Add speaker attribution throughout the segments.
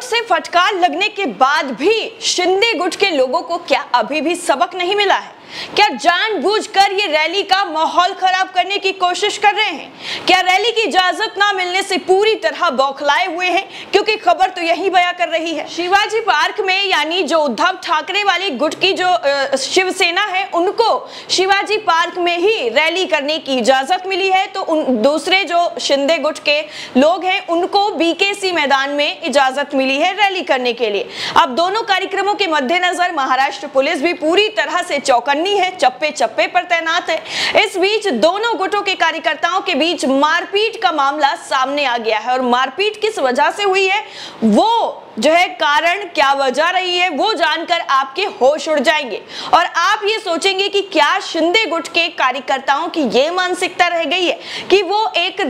Speaker 1: से फटकार लगने के बाद भी शिंदे गुट के लोगों को क्या अभी भी सबक नहीं मिला है? क्या जानबूझकर ये रैली का माहौल खराब करने की कोशिश कर रहे हैं? क्या रैली की इजाजत ना मिलने से पूरी तरह बौखलाए हुए हैं? क्योंकि खबर तो यही बयां कर रही है, शिवाजी पार्क में यानी जो उद्धव ठाकरे वाली गुट की जो शिवसेना है उनको शिवाजी पार्क में ही रैली करने की इजाजत मिली है, तो उन दूसरे जो शिंदे गुट के लोग हैं उनको बीकेसी मैदान में इजाजत मिली है रैली करने के लिए। अब दोनों कार्यक्रमों के मद्देनजर महाराष्ट्र पुलिस भी पूरी तरह से चौकन्नी है, चप्पे चप्पे पर तैनात है। इस बीच दोनों गुटों के कार्यकर्ताओं के बीच मारपीट का मामला सामने आ गया है और मारपीट किस वजह से हुई है, वो जो है कारण क्या वजह रही है, वो जानकर आपके होश उड़ जाएंगे और आप ये सोचेंगे कि क्या शिंदे गुट के कार्यकर्ताओं की ये मानसिकता रह गई है कि वो एक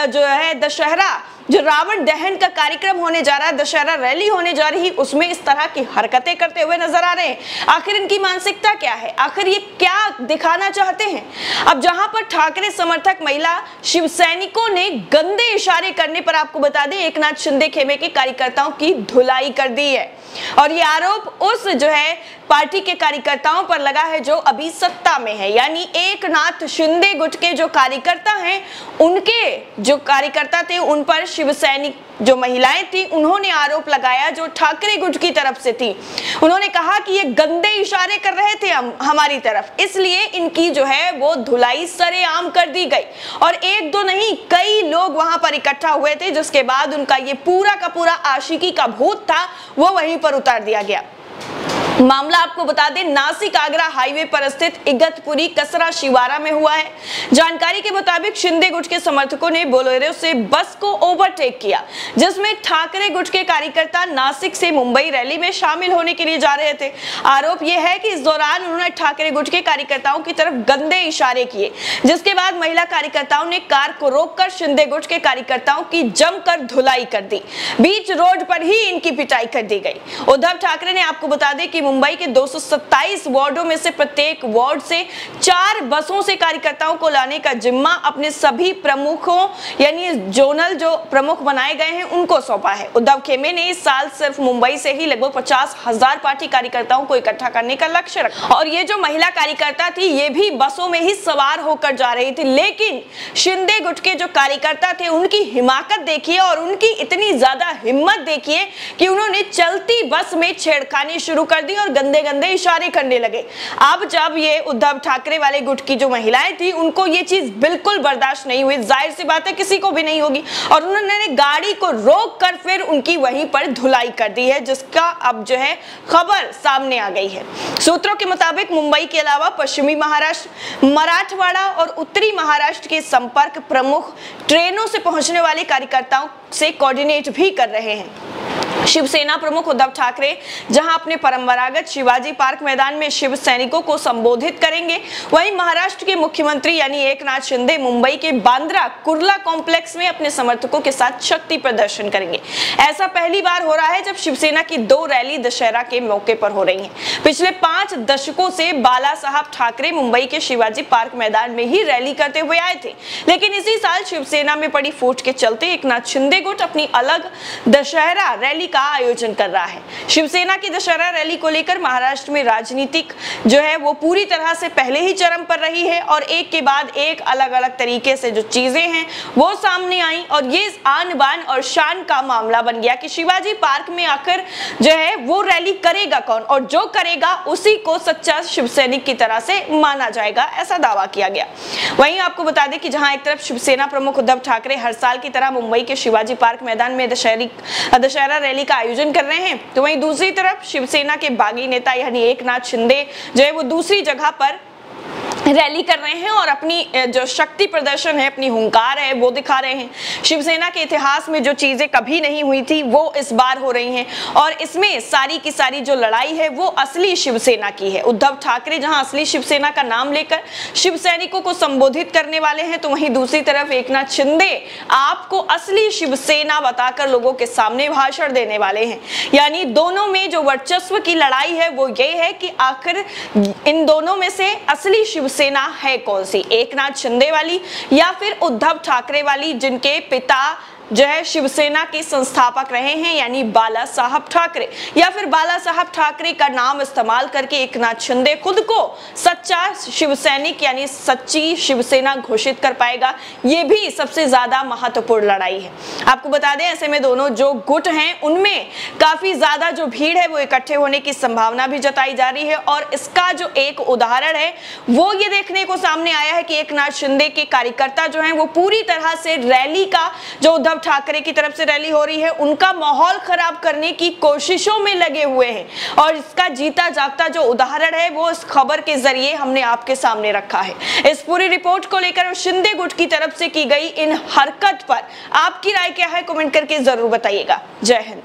Speaker 1: जो है दशहरा, जो रावण दहन का कार्यक्रम होने जा रहा है, दशहरा रैली होने जा रही, उसमें इस तरह की हरकतें करते हुए नजर आ रहे हैं। आखिर इनकी मानसिकता क्या है? आखिर ये क्या दिखाना चाहते हैं? अब जहां पर ठाकरे समर्थक महिला शिव सैनिकों ने गंदे इशारे करने पर आपको बता दें एकनाथ शिंदे खेमे के कार्यकर्ताओं की धुलाई कर दी है और ये आरोप उस जो है पार्टी के कार्यकर्ताओं पर लगा है जो अभी सत्ता में है, यानी एकनाथ शिंदे गुट के जो कार्यकर्ता हैं उनके जो कार्यकर्ता थे उन पर शिव सैनिक जो महिलाएं थी उन्होंने आरोप लगाया जो ठाकरे गुट की तरफ से थी। उन्होंने कहा कि ये गंदे इशारे कर रहे थे हमारी तरफ, इसलिए इनकी जो है वो धुलाई सरेआम कर दी गई और एक दो नहीं कई लोग वहां पर इकट्ठा हुए थे, जिसके बाद उनका ये पूरा का पूरा आशिकी का भूत था वो वहीं पर उतार दिया गया। मामला आपको बता दें नासिक आगरा हाईवे पर स्थित इगतपुरी कसरा शिवारा में हुआ है। जानकारी के मुताबिक शिंदे गुट के समर्थकों ने बोलेरो से बस को ओवरटेक किया जिसमें ठाकरे गुट के कार्यकर्ता नासिक से मुंबई रैली में शामिल होने के लिए जा रहे थे। आरोप यह है कि इस दौरान उन्होंने ठाकरे गुट के कार्यकर्ताओं की तरफ गंदे इशारे किए, जिसके बाद महिला कार्यकर्ताओं ने कार को रोककर शिंदे गुट के कार्यकर्ताओं की जमकर धुलाई कर दी। बीच रोड पर ही इनकी पिटाई कर दी गई। उद्धव ठाकरे ने आपको बता दें कि मुंबई के 227 वार्डों में से प्रत्येक वार्ड से 4 बसों से कार्यकर्ताओं को लाने का जिम्मा अपने सभी प्रमुखों यानी जोनल जो प्रमुख बनाए गए हैं उनको सौंपा है। उद्धव खेमे ने इस साल सिर्फ मुंबई से ही लगभग 50,000 पार्टी कार्यकर्ताओं को इकट्ठा करने का लक्ष्य रखा और ये जो महिला कार्यकर्ता थी ये भी बसों में ही सवार होकर जा रही थी, लेकिन शिंदे गुट के जो कार्यकर्ता थे उनकी हिमाकत देखिए और उनकी इतनी ज्यादा हिम्मत देखिए कि उन्होंने चलती बस में छेड़खानी शुरू कर दी और गंदे गंदे इशारे करने लगे। अब जब ये उद्धव ठाकरे वाले गुट की जो महिलाएं थी उनको ये चीज बिल्कुल बर्दाश्त नहीं हुई, जाहिर सी बात है किसी को भी नहीं होगी, और उन्होंने गाड़ी को रोककर फिर उनकी वहीं पर धुलाई कर दी है, जिसका अब जो है खबर सामने आ गई है। सूत्रों के मुताबिक मुंबई के अलावा पश्चिमी महाराष्ट्र, मराठवाड़ा और उत्तरी महाराष्ट्र के संपर्क प्रमुख ट्रेनों से पहुंचने वाले कार्यकर्ताओं से कोऑर्डिनेट भी कर रहे हैं। शिवसेना प्रमुख उद्धव ठाकरे जहां अपने परंपरागत शिवाजी पार्क मैदान में शिव सैनिकों को संबोधित करेंगे, वहीं महाराष्ट्र के मुख्यमंत्री यानी एकनाथ शिंदे मुंबई के बांद्रा कुर्ला कॉम्प्लेक्स में अपने समर्थकों के साथ शक्ति प्रदर्शन करेंगे। ऐसा पहली बार हो रहा है जब शिवसेना की 2 रैली दशहरा के मौके पर हो रही हैं। पिछले 5 दशकों से बाला साहब ठाकरे मुंबई के शिवाजी पार्क मैदान में ही रैली करते हुए आए थे, लेकिन इसी साल शिवसेना में पड़ी फूट के चलते एकनाथ शिंदे गुट अपनी अलग दशहरा रैली का आयोजन कर रहा है। शिवसेना की दशहरा रैली को लेकर महाराष्ट्र में राजनीतिक जो है वो पूरी तरह से पहले ही चरम पर रही है और एक के बाद एक अलग अलग तरीके से जो चीजें हैं वो सामने आई और ये आन बान और शान का मामला बन गया कि शिवाजी पार्क में आकर जो है वो रैली करेगा कौन और जो करेगा उसी को सच्चा शिवसैनिक की तरह से माना जाएगा, ऐसा दावा किया गया। वहीं आपको बता दें कि जहां एक तरफ शिवसेना प्रमुख उद्धव ठाकरे हर साल की तरह मुंबई के शिवाजी पार्क मैदान में दशहरा रैली का आयोजन कर रहे हैं, तो वहीं दूसरी तरफ शिवसेना के बागी नेता यानी एकनाथ शिंदे जो है वो दूसरी जगह पर रैली कर रहे हैं और अपनी जो शक्ति प्रदर्शन है, अपनी हुंकार है वो दिखा रहे हैं। शिवसेना के इतिहास में जो चीजें कभी नहीं हुई थी वो इस बार हो रही हैं और इसमें सारी की सारी जो लड़ाई है वो असली शिवसेना की है। उद्धव ठाकरे जहां असली शिवसेना का नाम लेकर शिव सैनिकों को संबोधित करने वाले हैं, तो वहीं दूसरी तरफ एकनाथ शिंदे आपको असली शिवसेना बताकर लोगों के सामने भाषण देने वाले हैं। यानी दोनों में जो वर्चस्व की लड़ाई है वो ये है कि आखिर इन दोनों में से असली शिवसेना है कौन सी, एकनाथ शिंदे वाली या फिर उद्धव ठाकरे वाली, जिनके पिता जो है शिवसेना के संस्थापक रहे हैं, यानी बाला साहब ठाकरे, या फिर बाला साहब ठाकरे का नाम इस्तेमाल करके एकनाथ शिंदे खुद को सच्चा शिवसैनिक यानी सच्ची शिवसेना घोषित कर पाएगा? ये भी सबसे ज्यादा महत्वपूर्ण लड़ाई है। आपको बता दें, ऐसे में दोनों जो गुट हैं उनमें काफी ज्यादा जो भीड़ है वो इकट्ठे होने की संभावना भी जताई जा रही है। और इसका जो एक उदाहरण है वो ये देखने को सामने आया है कि एकनाथ शिंदे के कार्यकर्ता जो हैं वो पूरी तरह से रैली का, जो उद्धव ठाकरे की तरफ से रैली हो रही है, उनका माहौल खराब करने की कोशिशों में लगे हुए हैं। और इसका जीता जागता जो उदाहरण है वो इस खबर के जरिए हमने आपके सामने रखा है। इस पूरी रिपोर्ट को लेकर शिंदे गुट की तरफ से की गई इन हरकत पर आपकी राय क्या है, कमेंट करके जरूर बताइएगा। जय हिंद।